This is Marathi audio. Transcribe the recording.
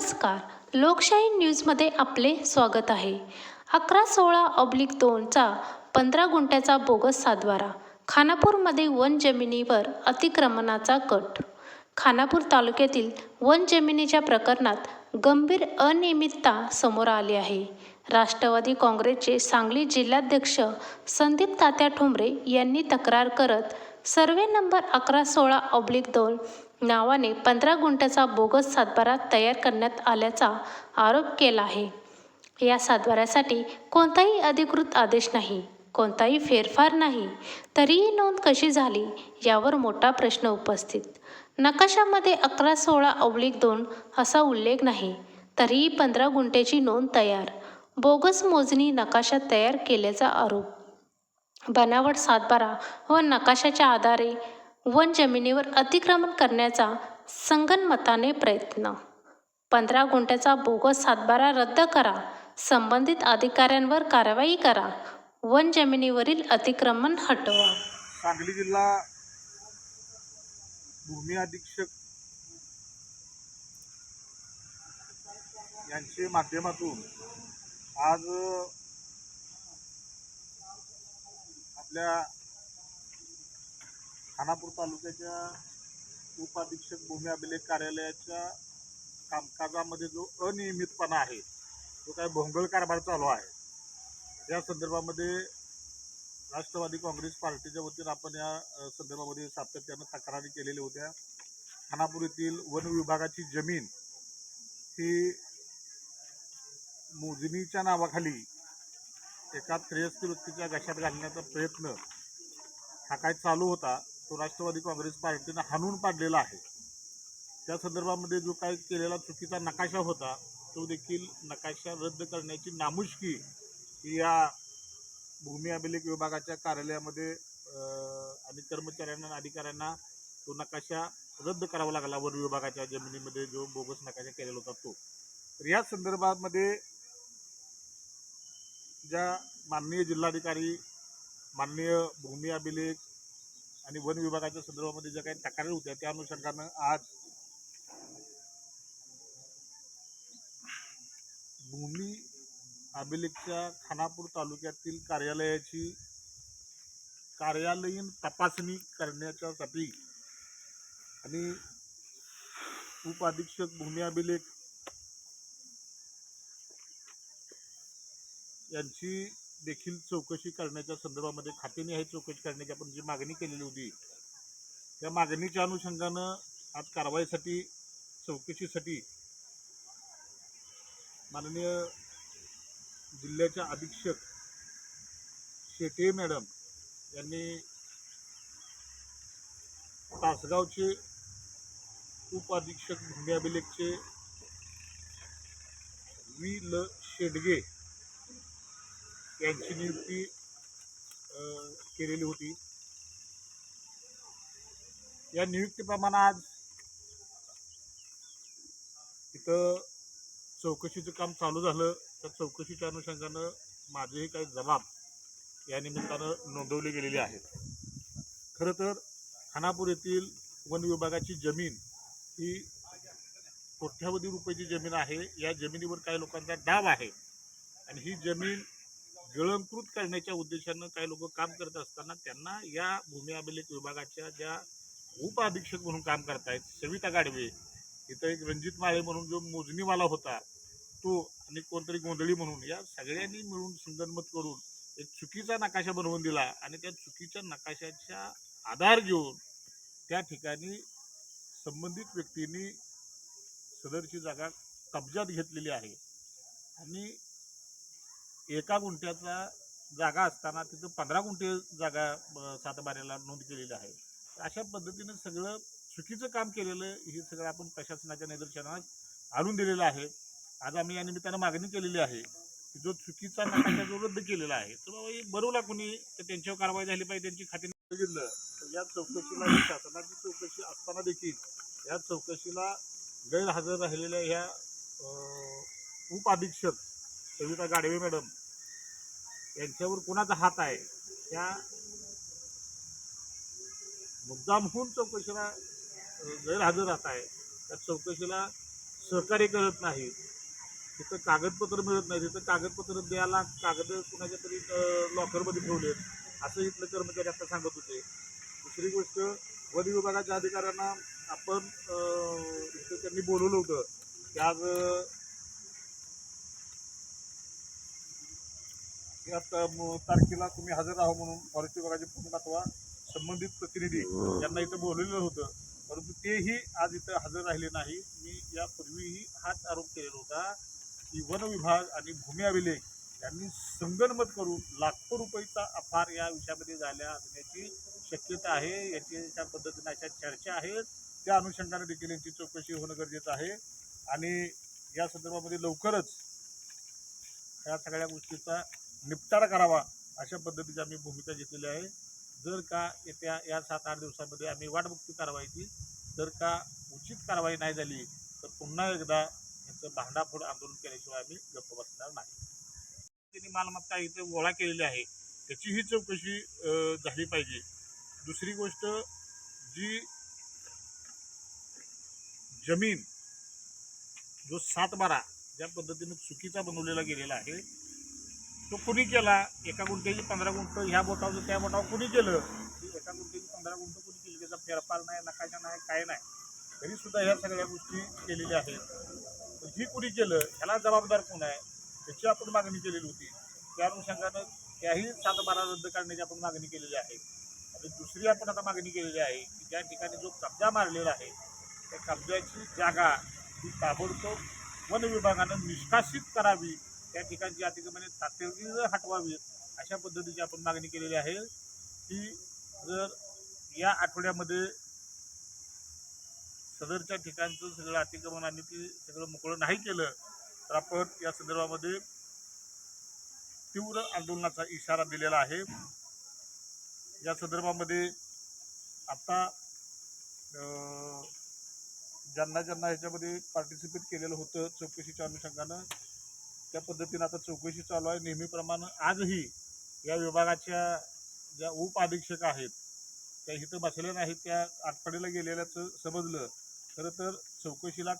नमस्कार. लोकशाही न्यूजमध्ये आपले स्वागत आहे. 11/16/2चा 15 गुंठ्याचा बोगस सातबारा. खानापूरमध्ये वन जमिनीवर अतिक्रमणाचा कट. खानापूर तालुक्यातील वन जमिनीच्या प्रकरणात गंभीर अनियमितता समोर आली आहे. राष्ट्रवादी काँग्रेसचे सांगली जिल्हाध्यक्ष संदीप तात्या ठोंबरे यांनी तक्रार करत सर्वे नंबर 11/16/2 नावाने 15 गुंठ्याचा बोगस सातबारा तयार करण्यात आल्याचा आरोप केला आहे. या सातबाऱ्यासाठी कोणताही अधिकृत आदेश नाही, कोणताही फेरफार नाही. तरीही नोंद कशी झाली यावर मोठा प्रश्न उपस्थित. नकाशामध्ये 11/16/2 असा उल्लेख नाही, तरीही 15 गुंठ्याची नोंद तयार. बोगस मोजणी नकाशा तयार केल्याचा आरोप. बनावट सातबारा व नकाशाच्या आधारे वन जमिनीवर अतिक्रमण करण्याचा संगनमताने प्रयत्न. 15 गुंठ्याचा बोगस सातबारा रद्द करा. संबंधित अधिकाऱ्यांवर कारवाई करा. वन जमिनीवरील अतिक्रमण हटवा. सांगली जिल्हा भूमी अधीक्षक यांच्या माध्यमातून आज आपल्या खानापूर तालुक्याच्या उपाधीक्षक भूमी अभिलेख कार्यालयाच्या कामकाजामध्ये जो अनियमितपणा आहे, तो काय भोंगळ कारभार चालू आहे, या संदर्भामध्ये राष्ट्रवादी काँग्रेस पार्टीच्या वतीनं आपण या संदर्भामध्ये सातत्यानं तक्रारी केलेल्या होत्या. खानापूर येथील वन विभागाची जमीन ही मोजणीच्या नावाखाली एका त्रयस्थ व्यक्तीच्या घशात घालण्याचा प्रयत्न हा काय चालू होता, तो राष्ट्रवादी काँग्रेस पार्टीनं हाणून पाडलेला आहे. त्या संदर्भामध्ये जो काय केलेला चुकीचा नकाशा होता, तो देखील नकाशा रद्द करण्याची नामुष्की ही या भूमी अभिलेख विभागाच्या कार्यालयामध्ये आणि कर्मचाऱ्यांना आणि अधिकाऱ्यांना तो नकाशा रद्द करावा लागला. वन विभागाच्या जमिनीमध्ये जो बोगस नकाशा केलेला होता तो. तर या संदर्भामध्ये ज्या माननीय जिल्हाधिकारी, माननीय भूमी अभिलेख आणि वन विभागाच्या संदर्भामध्ये ज्या काही तक्रारी होत्या, त्या अनुषंगानं आज भूमी अभिलेखच्या खानापूर तालुक्यातील कार्यालयाची कार्यालयीन तपासणी करण्याच्यासाठी आणि उपाधीक्षक भूमी अभिलेख यांची देखील चौकशी करण्याच्या संदर्भामध्ये खात्याने चौकशी करण्याची आपण जी मागणी केलेली होती, त्या मागणीच्या अनुषंगानं आज कारवाईसाठी चौकशीसाठी माननीय जिल्ह्याच्या अधीक्षक शेटे मॅडम यांनी तासगावचे उपाधीक्षक भूमी अभिलेखचे वी ल शेडगे यांची नियुक्ती केलेली होती. या नियुक्तीप्रमाणे आज इथं चौकशीचं काम चालू झालं. त्या चौकशीच्या अनुषंगानं माझेही काही जबाब या निमित्तानं नोंदवले गेलेले आहेत. खरं तर खानापूर येथील वन विभागाची जमीन ही कोट्यावधी रुपयाची जमीन आहे. या जमिनीवर काही लोकांचा दाब आहे आणि ही जमीन गिळंकृत करण्याच्या उद्देशानं काही लोक काम करत असताना त्यांना या भूमी अभिलेख विभागाच्या ज्या उपाधीक्षक म्हणून काम करतायत सविता गाडवे, इथं एक रणजित माळे म्हणून जो मोजणीवाला होता तो, आणि कोणतरी गोंधळी म्हणून, या सगळ्यांनी मिळून संगनमत करून एक चुकीचा नकाशा बनवून दिला आणि त्या चुकीच्या नकाशाचा आधार घेऊन त्या ठिकाणी संबंधित व्यक्तींनी सदरची जागा कब्जात घेतलेली आहे आणि 1 गुंठ्याचा जागा असताना तिथं 15 गुंठे जागा सातबाऱ्याला नोंद केलेली आहे. अशा पद्धतीने सगळं चुकीचं काम केलेलं हे सगळं आपण प्रशासनाच्या निदर्शनास आणून दिलेलं आहे. आज आम्ही या निमित्तानं मागणी केलेली आहे की जो चुकीचा नकाशा जो रद्द केलेला आहे तो बाबा बरोबर कुणी तर त्यांच्यावर कारवाई झाली पाहिजे, त्यांची खाती बघितलं तर या चौकशीला ही शासनाची चौकशी असताना देखील या चौकशीला गैरहजर राहिलेल्या ह्या उपाधीक्षक सविता गाडवे मॅडम यांच्यावर कोणाचा हात आहे, त्या मुद्दामहून चौकशीला गैरहजर राहत आहे. त्या चौकशीला सहकार्य करत नाहीत, तिथं कागदपत्र मिळत नाही, तिथं कागदपत्र द्यायला कागद कुणाच्या तरी लॉकरमध्ये ठेवलेत असं इथलं कर्मचारी आता सांगत होते. दुसरी गोष्ट, वन विभागाच्या अधिकाऱ्यांना आपण इथं त्यांनी बोलवलं होतं की आज या तारखेला तुम्ही हजर राहा म्हणून फॉरेस्ट विभागाचे प्रमुख अथवा संबंधित प्रतिनिधी यांना इथं बोलवलेलं होतं, परंतु तेही आज इथं हजर राहिले नाही. मी यापूर्वीही हाच आरोप केलेला होता की वन विभाग आणि भूमी अभिलेख यांनी संगनमत करून लाखो रुपयाचा अफार या विषयामध्ये झाल्या असण्याची शक्यता आहे. याच्या पद्धतीने अशा चर्चा आहेत, त्या अनुषंगाने देखील यांची चौकशी होणं गरजेचं आहे आणि या संदर्भामध्ये लवकरच या सगळ्या गोष्टीचा निपटारा करावा अशा पद्धतीची आम्ही भूमिका घेतलेली आहे. जर का येत्या या 7-8 दिवसामध्ये आम्ही वाटबुक्ती कारवाईची जर का उचित कारवाई नाही झाली तर पुन्हा एकदा याचं भांडाफोड आंदोलन केल्याशिवाय आम्ही गप्प बसणार नाही. त्यांनी मालमत्ता इथे गोळा केलेली आहे त्याचीही चौकशी झाली पाहिजे. दुसरी गोष्ट, जी जमीन जो 7-12 ज्या पद्धतीने चुकीचा बनवलेला गेलेला आहे तो कुणी केला, एका गुंठ्याची 15 गुंठ ह्या बोटावर त्या बोटावर कुणी केलं, एका गुंठ्याची 15 गुंठ कुणी केली, त्याचा फेरफार नाही, नकाशा नाही, काय नाही, तरी सुद्धा ह्या सगळ्या गोष्टी केलेल्या आहेत. ही कुणी केलं, ह्याला जबाबदार कोण आहे, त्याची आपण मागणी केलेली होती. त्या अनुषंगानं त्याही 7-12 रद्द करण्याची आपण मागणी केलेली आहे. आणि दुसरी आपण आता मागणी केलेली आहे की ज्या ठिकाणी जो कब्जा मारलेला आहे त्या कब्जाची जागा ही ताबडतोब वन विभागानं निष्कासित करावी, त्या ठिकाणची अतिक्रमणे तातडीनं हटवावी अशा पद्धतीची आपण मागणी केलेली आहे. की जर या आठवड्यामध्ये सदरच्या ठिकाणचं सगळं अतिक्रमण आणि ते सगळं मोकळं नाही केलं तर आपण या संदर्भामध्ये तीव्र आंदोलनाचा इशारा दिलेला आहे. या संदर्भामध्ये आता ज्यांना ह्याच्यामध्ये पार्टिसिपेट केलेलं होतं चौकशीच्या अनुषंगानं त्या पद्धतीनं आता चौकशी चालू आहे. नेहमीप्रमाणे आजही या विभागाच्या ज्या उप अधीक्षक आहेत त्या इथं बसलेल्या नाहीत, त्या आटपाडीला गेलेल्याचं समजलं. खरं तर चौकशीला